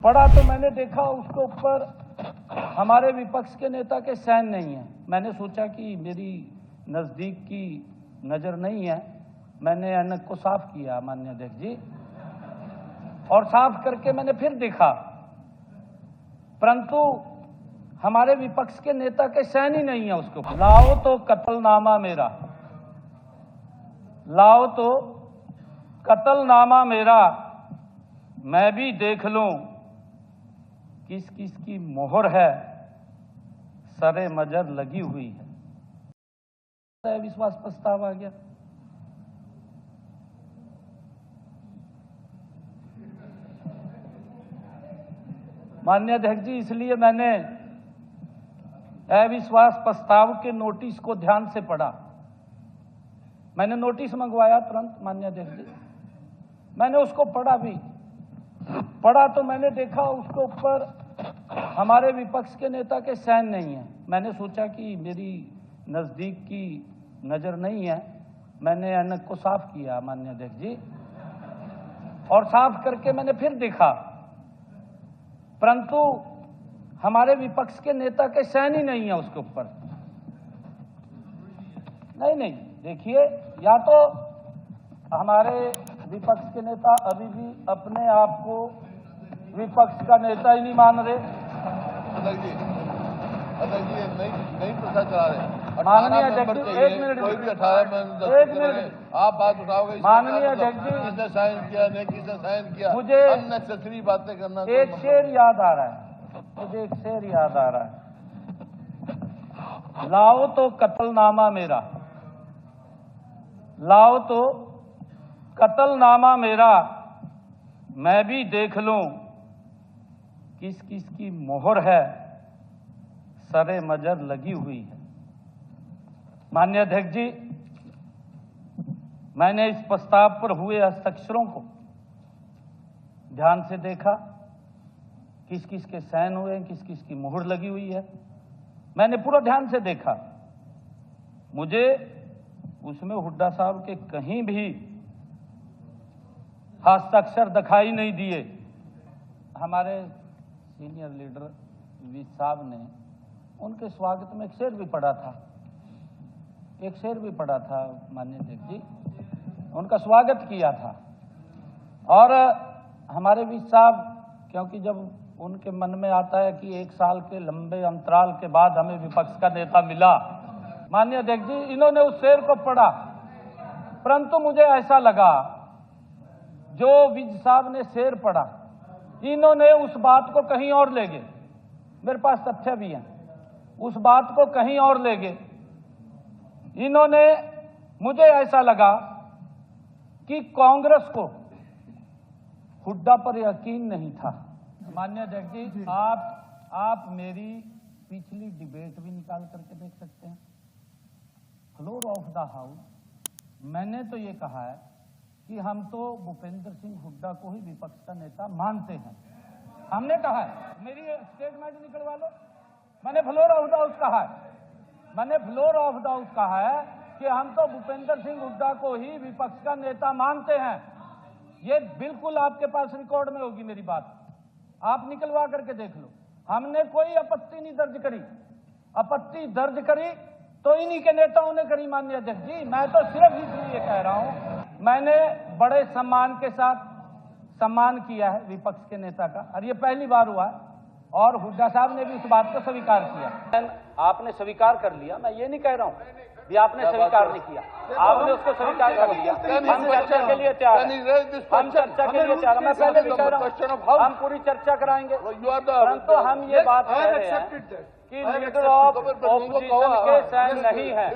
पढ़ा तो मैंने देखा उसके ऊपर हमारे विपक्ष के नेता के साइन नहीं है। मैंने सोचा कि मेरी नजदीक की नजर नहीं है, मैंने ऐनक को साफ किया माननीय अध्यक्ष जी, और साफ करके मैंने फिर देखा, परंतु हमारे विपक्ष के नेता के साइन ही नहीं है उसके ऊपर। लाओ तो कत्लनामा मेरा, लाओ तो कत्लनामा मेरा, मैं भी देख लूं किस किस की मोहर है, सरे मजर लगी हुई है। विश्वास प्रस्ताव आ गया। माननीय अध्यक्ष जी, इसलिए मैंने अविश्वास प्रस्ताव के नोटिस को ध्यान से पढ़ा। मैंने नोटिस मंगवाया तुरंत माननीय अध्यक्ष जी, मैंने उसको पढ़ा भी। पढ़ा तो मैंने देखा उसके ऊपर हमारे विपक्ष के नेता के साइन नहीं है। मैंने सोचा कि मेरी नजदीक की नजर नहीं है, मैंने ऐनक को साफ किया माननीय अध्यक्ष जी, और साफ करके मैंने फिर देखा, परंतु हमारे विपक्ष के नेता के साइन ही नहीं है उसके ऊपर। नहीं, देखिए, या तो हमारे विपक्ष के नेता अभी भी अपने आप को विपक्ष का नेता ही नहीं मान रहे। अध्यक्ष जी नई प्रथा चला रहे। माननीय अध्यक्ष जी, एक मिनट, कोई भी 18 एक मिनट, आप बात उठाओगे। माननीय अध्यक्ष जी, किसने साइन किया, नहीं किसने साइन किया, मुझे अननेसेसरी बातें करना। एक शेर याद आ रहा है, मुझे एक शेर याद आ रहा है। लाओ तो कत्लनामा मेरा, लाओ तो कत्लनामा मेरा, मैं भी देख लूं किस किस की मोहर है, सरे मजर लगी हुई है। माननीय अध्यक्ष जी, मैंने इस प्रस्ताव पर हुए हस्ताक्षरों को ध्यान से देखा, किस किस के साइन हुए हैं, किस किस की मोहर लगी हुई है, मैंने पूरा ध्यान से देखा। मुझे उसमें हुड्डा साहब के कहीं भी हस्ताक्षर दिखाई नहीं दिए। हमारे सीनियर लीडर वी साहब ने उनके स्वागत में एक शेर भी पढ़ा था, एक शेर भी पढ़ा था माननीय अध्यक्ष जी, उनका स्वागत किया था। और हमारे वी साहब, क्योंकि जब उनके मन में आता है कि 1 साल के लंबे अंतराल के बाद हमें विपक्ष का नेता मिला, माननीय अध्यक्ष जी, इन्होंने उस शेर को पढ़ा, परंतु मुझे ऐसा लगा जो विज साहब ने शेर पढ़ा, इन्होंने उस बात को कहीं और ले गए। मेरे पास तथ्य भी हैं, उस बात को कहीं और ले गए इन्होंने। मुझे ऐसा लगा कि कांग्रेस को हुड्डा पर यकीन नहीं था। माननीय अध्यक्ष जी, आप मेरी पिछली डिबेट भी निकाल करके देख सकते हैं। फ्लोर ऑफ द हाउस मैंने तो ये कहा है कि हम तो भूपेंद्र सिंह हुड्डा को ही विपक्ष का नेता मानते हैं, हमने कहा है। मेरी स्टेटमेंट निकलवा लो, मैंने फ्लोर ऑफ द हाउस कहा है, मैंने फ्लोर ऑफ द हाउस कहा है कि हम तो भूपेंद्र सिंह हुड्डा को ही विपक्ष का नेता मानते हैं। ये बिल्कुल आपके पास रिकॉर्ड में होगी मेरी बात, आप निकलवा करके देख लो। हमने कोई आपत्ति नहीं दर्ज करी, आपत्ति दर्ज करी तो इन्हीं के नेताओं ने करी माननीय अध्यक्ष जी। मैं तो सिर्फ इसलिए कह रहा हूं, मैंने बड़े सम्मान के साथ सम्मान किया है विपक्ष के नेता का, और ये पहली बार हुआ है, और हुड्डा साहब ने भी इस बात को स्वीकार किया। आपने स्वीकार कर लिया, मैं ये नहीं कह रहा हूं भी आपने स्वीकार नहीं किया, आपने उसको स्वीकार कर लिया। हम चर्चा के लिए तैयार हैं, हम चर्चा के लिए तैयार हैं। मैं पहले भी कह रहा हूं, हम पूरी चर्चा कराएंगे, परंतु हम ये बात कह रहे हैं कि लीडर ऑफ ऑपोजिशन के साइन नहीं है।